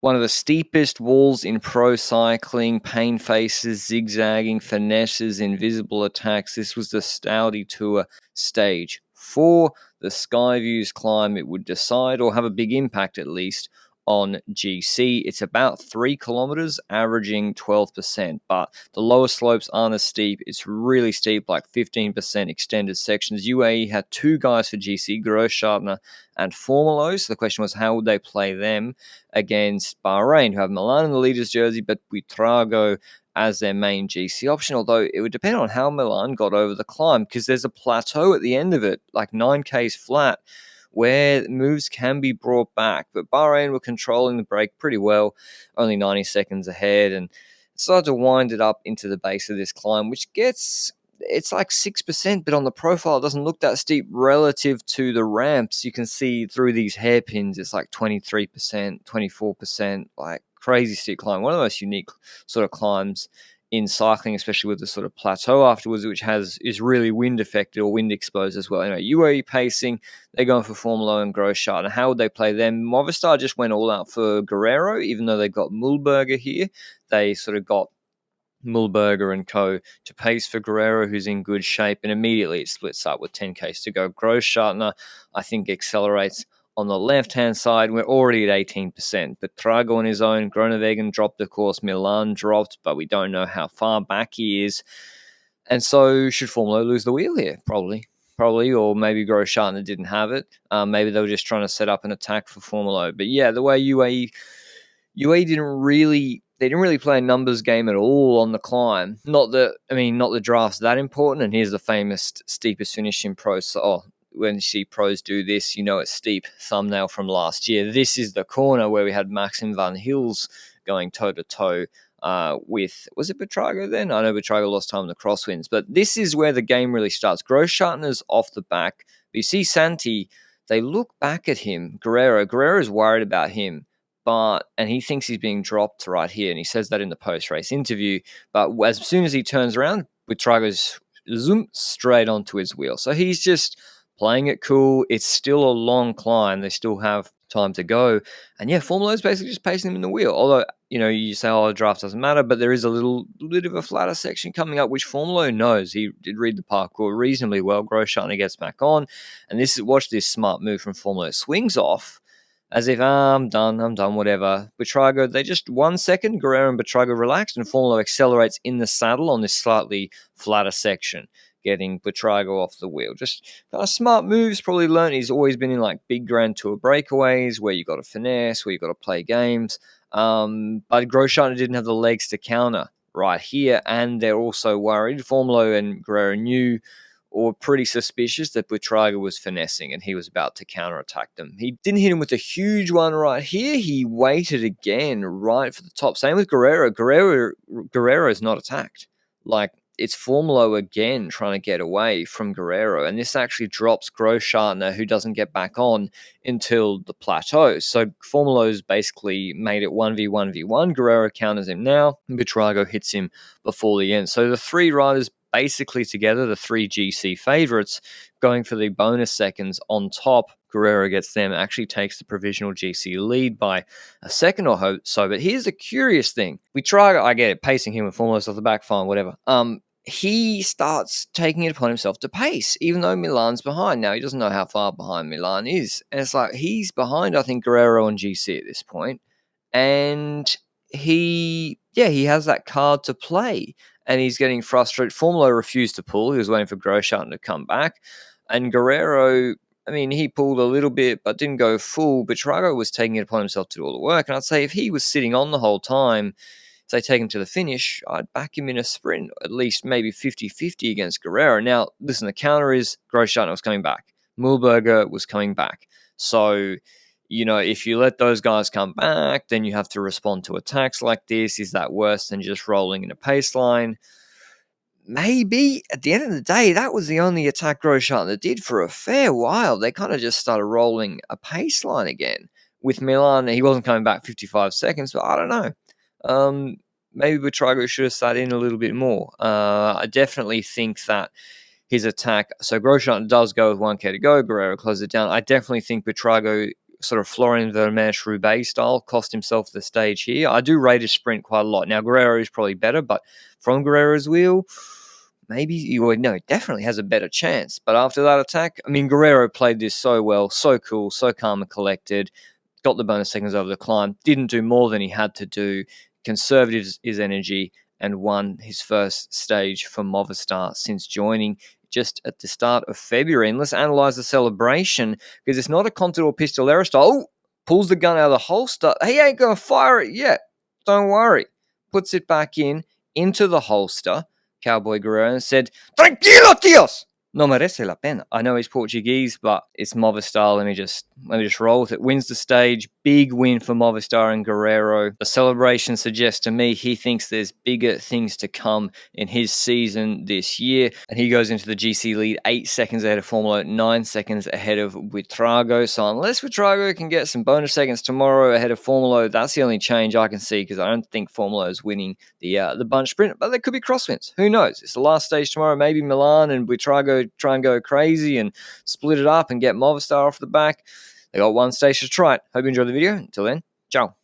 One of the steepest walls in pro cycling, pain faces, zigzagging, finesses, invisible attacks. This was the Saudi Tour stage 4. The Skyviews climb, it would decide, or have a big impact at least, on GC. It's about 3 kilometers, averaging 12%, but the lower slopes aren't as steep. It's really steep, like 15% extended sections. UAE had 2 guys for GC, Grosschartner and Formolo. So the question was, how would they play them against Bahrain, who have Milan in the leader's jersey, but Buitrago as their main GC option, although it would depend on how Milan got over the climb, because there's a plateau at the end of it, like 9Ks flat, where moves can be brought back. But Bahrain were controlling the break pretty well, only 90 seconds ahead, and started to wind it up into the base of this climb, which it's like 6%, but on the profile, it doesn't look that steep relative to the ramps. You can see through these hairpins, it's like 23%, 24%, like crazy steep climb. One of the most unique sort of climbs in cycling, especially with the sort of plateau afterwards, which is really wind affected or wind exposed as well. Anyway, UAE pacing, they're going for Formolo and Grosschartner. And how would they play them? Movistar just went all out for Guerrero, even though they got Mühlberger here. They sort of got Mühlberger and co. to pace for Guerrero, who's in good shape, and immediately it splits up with 10Ks to go. Grosschartner, I think, accelerates on the left-hand side. We're already at 18%, but Trago on his own, Groenewegen dropped, of course, Milan dropped, but we don't know how far back he is. And so should Formula lose the wheel here? Probably, or maybe Grosschartner didn't have it. Maybe they were just trying to set up an attack for Formula. But yeah, the way UAE didn't really play a numbers game at all on the climb. Not the draft's that important. And here's the famous steepest finish in pro. So, when you see pros do this, you know it's steep. Thumbnail from last year. This is the corner where we had Maxim van Hils going toe to toe with, was it Buitrago then? I know Buitrago lost time in the crosswinds, but this is where the game really starts. Grosschartner's off the back. But you see Santi, they look back at him. Guerrero's worried about him. And he thinks he's being dropped right here, and he says that in the post-race interview. But as soon as he turns around, Buitrago's straight onto his wheel. So he's just playing it cool. It's still a long climb. They still have time to go. And yeah, Formolo's basically just pacing him in the wheel. Although, you say, the draft doesn't matter, but there is a little bit of a flatter section coming up, which Formolo knows. He did read the parkour reasonably well. Grosschartner gets back on. And watch this smart move from Formolo. Swings off as if, I'm done, whatever. Buitrago, they just 1 second, Guerrero and Buitrago relaxed, and Formolo accelerates in the saddle on this slightly flatter section, getting Buitrago off the wheel. Just smart moves, probably learned. He's always been in like big Grand Tour breakaways where you got to finesse, where you got to play games. But Grosschartner didn't have the legs to counter right here, and they're also worried. Formolo and Guerrero knew or pretty suspicious that Buitrago was finessing and he was about to counterattack them. He didn't hit him with a huge one right here. He waited again right for the top. Same with Guerrero. Guerrero is not attacked. Like, it's Formolo again trying to get away from Guerrero. And this actually drops Grosschartner, who doesn't get back on until the plateau. So Formolo's basically made it 1v1v1. Guerrero counters him now. Buitrago hits him before the end. So the three riders basically together, the 3 GC favorites, going for the bonus seconds on top. Guerrero gets them, actually takes the provisional GC lead by a second or so. But here's the curious thing. I get it, pacing him with Formolo's off the back, fine, whatever. He starts taking it upon himself to pace, even though Milan's behind. Now, he doesn't know how far behind Milan is. And it's like, he's behind, I think, Guerrero and GC at this point. And he has that card to play. And he's getting frustrated. Formolo refused to pull. He was waiting for Grosschartner to come back. And Guerrero, he pulled a little bit, but didn't go full. But Buitrago was taking it upon himself to do all the work. And I'd say if he was sitting on the whole time, say take him to the finish, I'd back him in a sprint, at least maybe 50-50 against Guerrero. Now, listen, the counter is Grosschartner was coming back. Mühlberger was coming back. So, if you let those guys come back, then you have to respond to attacks like this. Is that worse than just rolling in a pace line? Maybe. At the end of the day, that was the only attack Grosschartner did for a fair while. They kind of just started rolling a pace line again. With Milan, he wasn't coming back 55 seconds, but I don't know. Maybe Buitrago should have sat in a little bit more. I definitely think that his attack, so Grosschartner does go with 1K to go, Guerrero closes it down. I definitely think Buitrago sort of Florian Vermeersch-Roubaix style, cost himself the stage here. I do rate his sprint quite a lot. Now, Guerrero is probably better, but from Guerrero's wheel, maybe you would know, definitely has a better chance. But after that attack, I mean, Guerrero played this so well, so cool, so calm and collected, got the bonus seconds over the climb, didn't do more than he had to do, conserved his energy, and won his first stage for Movistar since joining just at the start of February. And let's analyze the celebration, because it's not a Contador Pistolero style. Oh, pulls the gun out of the holster. He ain't going to fire it yet. Don't worry. Puts it back into the holster, Cowboy Guerrero, and said, "Tranquilo, tíos! No merece la pena." I know he's Portuguese, but it's Movistar. Let me just roll with it. Wins the stage. Big win for Movistar and Guerrero. The celebration suggests to me he thinks there's bigger things to come in his season this year. And he goes into the GC lead 8 seconds ahead of Formula 9 seconds ahead of Buitrago. So unless Buitrago can get some bonus seconds tomorrow ahead of Formula, that's the only change I can see, because I don't think Formula is winning the bunch sprint. But there could be crosswinds. Who knows? It's the last stage tomorrow. Maybe Milan and Buitrago try and go crazy and split it up and get Movistar off the back. They got one stage to try it. Hope you enjoyed the video. Until then, ciao.